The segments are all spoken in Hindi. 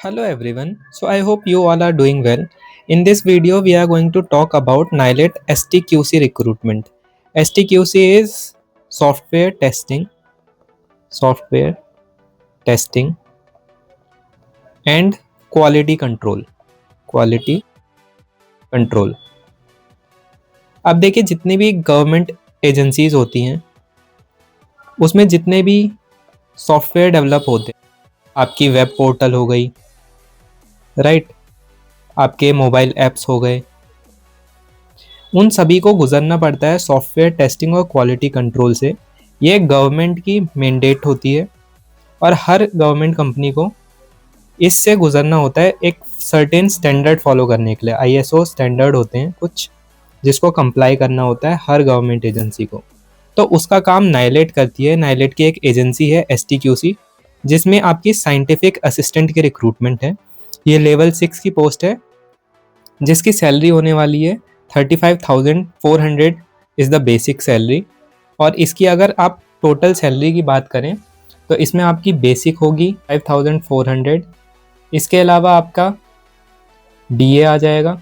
Hello everyone. So I hope you all are doing well. In this video we are going to talk about NILET STQC recruitment. STQC is software testing, software testing and quality control. Quality control. अब देखिए जितनी भी गवर्नमेंट एजेंसीज होती हैं उसमें जितने भी सॉफ्टवेयर डेवलप होते हैं, आपकी वेब पोर्टल हो गई, राइट, आपके मोबाइल ऐप्स हो गए, उन सभी को गुजरना पड़ता है सॉफ्टवेयर टेस्टिंग और क्वालिटी कंट्रोल से। ये गवर्नमेंट की मैंडेट होती है और हर गवर्नमेंट कंपनी को इससे गुजरना होता है एक सर्टेन स्टैंडर्ड फॉलो करने के लिए। आईएसओ स्टैंडर्ड होते हैं कुछ जिसको कंप्लाई करना होता है हर गवर्नमेंट एजेंसी को। तो उसका काम नाइलेट करती है। नाइलेट की एक एजेंसी है एसटीक्यूसी, जिसमें आपकी साइंटिफिक असिस्टेंट की रिक्रूटमेंट है। ये लेवल 6 की पोस्ट है जिसकी सैलरी होने वाली है 35,400 इज़ द बेसिक सैलरी। और इसकी अगर आप टोटल सैलरी की बात करें तो इसमें आपकी बेसिक होगी 5,400। इसके अलावा आपका डीए आ जाएगा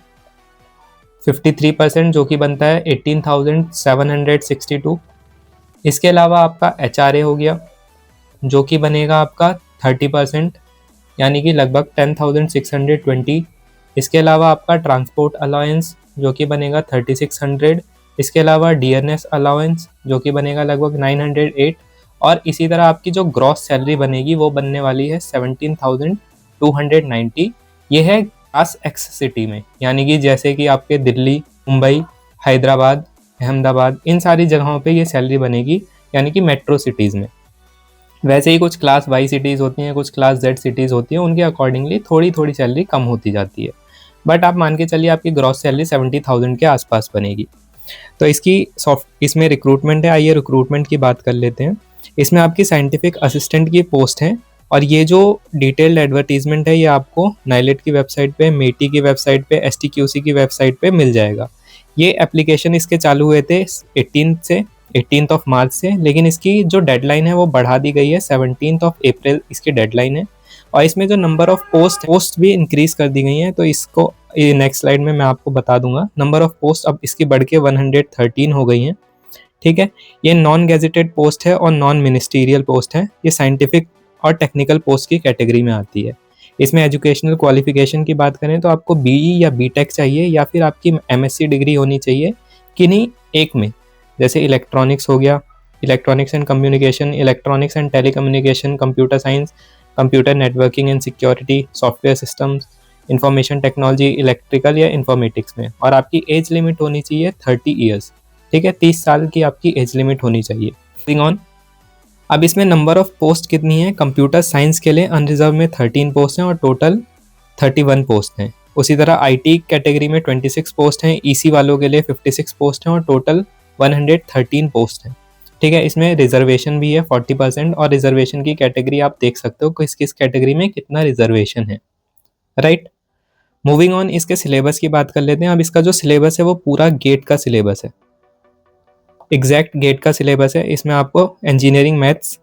53% जो कि बनता है 18,762। इसके अलावा आपका एचआरए हो गया जो कि बनेगा आपका 30% यानी कि लगभग 10,620। इसके अलावा आपका ट्रांसपोर्ट अलाउंस जो कि बनेगा 3,600। इसके अलावा डियरनेस अलाउंस जो कि बनेगा लगभग 908। और इसी तरह आपकी जो ग्रॉस सैलरी बनेगी वो बनने वाली है 17,290। ये है क्लास एक्स सिटी में, यानी कि जैसे कि आपके दिल्ली, मुंबई, हैदराबाद, अहमदाबाद, इन सारी जगहों पे ये सैलरी बनेगी, यानी कि मेट्रो सिटीज़ में। वैसे ही कुछ क्लास वाई सिटीज़ होती हैं, कुछ क्लास जेड सिटीज़ होती हैं, उनके अकॉर्डिंगली थोड़ी थोड़ी सैलरी कम होती जाती है। बट आप मान के चलिए आपकी ग्रॉस सैलरी 70,000 के आसपास बनेगी। तो इसमें रिक्रूटमेंट है। आइए रिक्रूटमेंट की बात कर लेते हैं। इसमें आपकी साइंटिफिक असिस्टेंट की पोस्ट है और ये जो डिटेल्ड एडवर्टीजमेंट है ये आपको नाइलेट की वेबसाइट पे, मेटी की वेबसाइट पे, एसटीक्यूसी की वेबसाइट पे मिल जाएगा। ये एप्लीकेशन इसके चालू हुए थे 18 मार्च से, लेकिन इसकी जो डेडलाइन है वो बढ़ा दी गई है 17 अप्रैल इसकी डेडलाइन है। और इसमें जो नंबर ऑफ पोस्ट भी इंक्रीज कर दी गई हैं, तो इसको ये नेक्स्ट स्लाइड में मैं आपको बता दूंगा। नंबर ऑफ पोस्ट अब इसकी बढ़ के 113 हो गई हैं। ठीक है, ये नॉन गैजेटेड पोस्ट है और नॉन मिनिस्टीरियल पोस्ट है। ये साइंटिफिक और टेक्निकल पोस्ट की कैटेगरी में आती है। इसमें एजुकेशनल क्वालिफिकेशन की बात करें तो आपको बीई या बीटेक चाहिए या फिर आपकी एमएससी डिग्री होनी चाहिए किन्हीं एक में, जैसे इलेक्ट्रॉनिक्स हो गया, electronics and communication, electronics and telecommunication, computer science, computer networking and security, software systems, information technology, electrical या इन्फॉर्मेटिक्स में। और आपकी एज लिमिट होनी चाहिए 30 ईयर्स। ठीक है, 30 साल की आपकी एज लिमिट होनी चाहिए। मूविंग ऑन, अब इसमें नंबर ऑफ पोस्ट कितनी है? कंप्यूटर साइंस के लिए अनरिजर्व में 13 पोस्ट हैं और टोटल 31 पोस्ट हैं। उसी तरह आईटी कैटेगरी में 26 पोस्ट हैं, ईसी वालों के लिए 56 पोस्ट हैं और टोटल 113 पोस्ट हैं। ठीक है, इसमें रिजर्वेशन भी है 40% और रिजर्वेशन की कैटेगरी आप देख सकते हो किस किस कैटेगरी में कितना रिजर्वेशन है, राइट। मूविंग ऑन, इसके सिलेबस की बात कर लेते हैं। अब इसका जो सिलेबस है वो पूरा गेट का सिलेबस है, एग्जैक्ट गेट का सिलेबस है। इसमें आपको इंजीनियरिंग मैथ्स,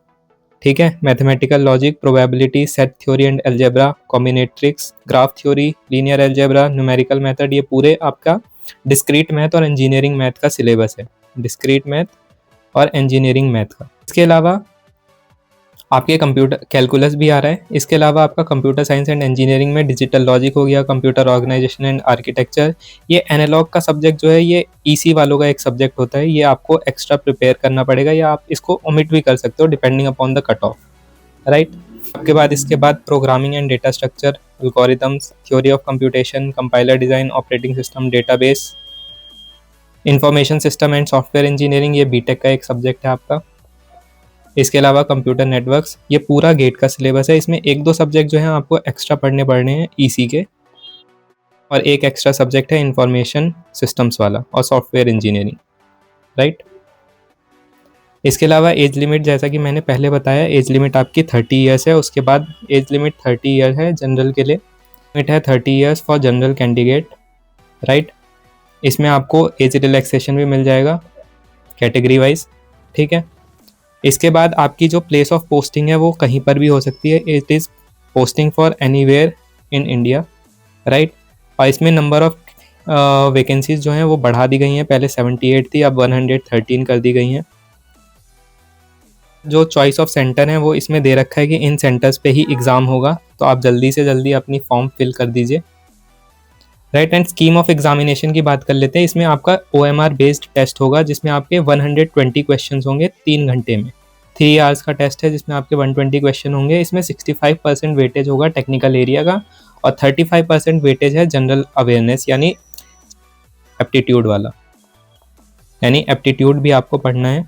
ठीक है, mathematical logic, probability, set theory and algebra, combinatorics, graph theory, linear algebra, numerical method, ये पूरे आपका डिस्क्रीट मैथ और इंजीनियरिंग मैथ का सिलेबस है। डिस्क्रीट मैथ और इंजीनियरिंग मैथ का। इसके अलावा आपके कंप्यूटर कैलकुलस भी आ रहा है। इसके अलावा आपका कंप्यूटर साइंस एंड इंजीनियरिंग में डिजिटल लॉजिक हो गया, कंप्यूटर ऑर्गेनाइजेशन एंड आर्किटेक्चर। ये एनालॉग का सब्जेक्ट जो है ये ईसी वालों का एक सब्जेक्ट होता है, ये आपको एक्स्ट्रा प्रिपेयर करना पड़ेगा या आप इसको ओमिट भी कर सकते हो depending upon the cut off, right. इसके बाद programming and data structure, algorithms, theory of computation, compiler design, operating system, database, information system and software engineering, ये बीटेक का एक सब्जेक्ट है आपका। इसके अलावा कंप्यूटर नेटवर्क्स, ये पूरा गेट का सिलेबस है। इसमें एक दो सब्जेक्ट जो हैं आपको एक्स्ट्रा पढ़ने पड़ने हैं ईसी के, और एक एक्स्ट्रा सब्जेक्ट है इंफॉर्मेशन सिस्टम्स वाला और सॉफ्टवेयर इंजीनियरिंग, राइट। इसके अलावा एज लिमिट, जैसा कि मैंने पहले बताया, एज लिमिट आपकी 30 ईयर्स है। उसके बाद एज लिमिट 30 ईयर है जनरल के लिए, लिमिट है 30 years for general candidate, right. इसमें आपको एज रिलैक्सेशन भी मिल जाएगा कैटेगरी वाइज, ठीक है। इसके बाद आपकी जो प्लेस ऑफ पोस्टिंग है वो कहीं पर भी हो सकती है। It is posting for anywhere in India, right. और इसमें नंबर ऑफ वैकेंसीज जो हैं वो बढ़ा दी गई हैं, पहले 78 थी, अब 113 कर दी गई हैं। जो चॉइस ऑफ सेंटर है वो इसमें दे रखा है कि इन सेंटर्स पे ही एग्ज़ाम होगा, तो आप जल्दी से जल्दी अपनी फॉर्म फिल कर दीजिए, right. And scheme of examination की बात कर लेते हैं। इसमें आपका OMR बेस्ड टेस्ट होगा, जिसमें आपके 120 क्वेश्चन होंगे 3 घंटे में। 3 आवर्स का टेस्ट है जिसमें आपके 120 क्वेश्चन होंगे। इसमें 65% वेटेज होगा टेक्निकल एरिया का, और 35% वेटेज है जनरल अवेयरनेस यानी एप्टीट्यूड वाला, यानी एप्टीट्यूड भी आपको पढ़ना है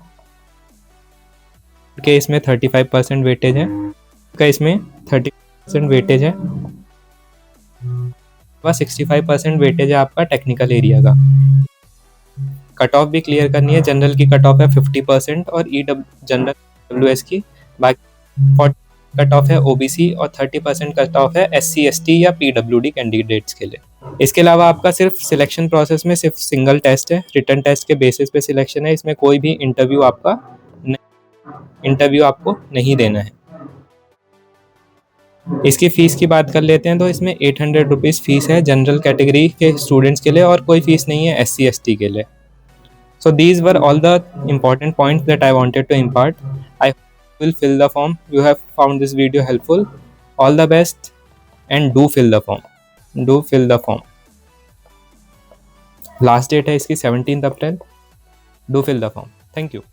कि इसमें 35% वेटेज है का, इसमें 30% वेटेज है, 65% वेटेज है आपका टेक्निकल एरिया का। कट ऑफ भी क्लियर करनी है। जनरल की कट ऑफ है 50% और जनरल WS की, बाकी 40 कट ऑफ है OBC और 30% कट ऑफ है SC ST या PWD कैंडिडेट्स के लिए। इसके अलावा आपका सिर्फ सिलेक्शन प्रोसेस में सिर्फ सिंगल टेस्ट है, रिटन टेस्ट के बेसिस पे सिलेक्शन है। इसमें कोई भी इंटरव्यू आपको नहीं देना है। इसकी फ़ीस की बात कर लेते हैं तो इसमें 800 रुपीज़ फ़ीस है जनरल कैटेगरी के स्टूडेंट्स के लिए, और कोई फ़ीस नहीं है SC ST के लिए। So these were all the important points that I wanted to impart. I will fill the form. You have found this video helpful. All the best and do fill the form. Do fill the form. Last date है इसकी 17th April. Do fill the form. Thank you.